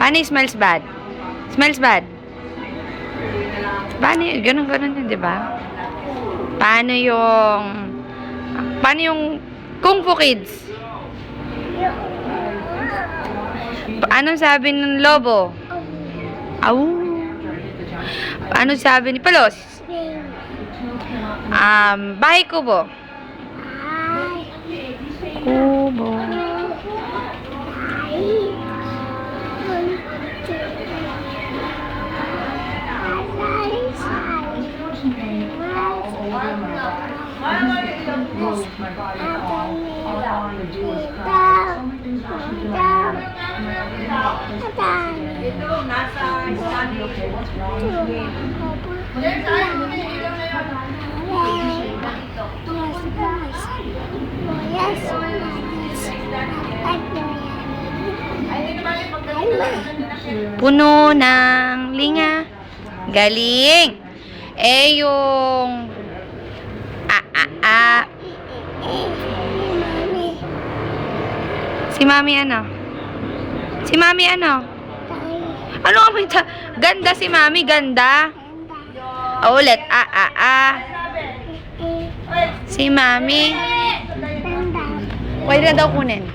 Paano yung smells bad? Smells bad? Paano yun? Ganun yun, di ba? Paano yung Kung Fu Kids? Anong sabi ng lobo? Aw. Ano sabi ni Palos? Bahay kubo. Kubo. Puno ng linga. Galing. Yung Si Mami ano? Si Mami ano? Ano nga ba? Ganda si Mami, ganda. Ulit. Si Mami. Pwede na daw kunin.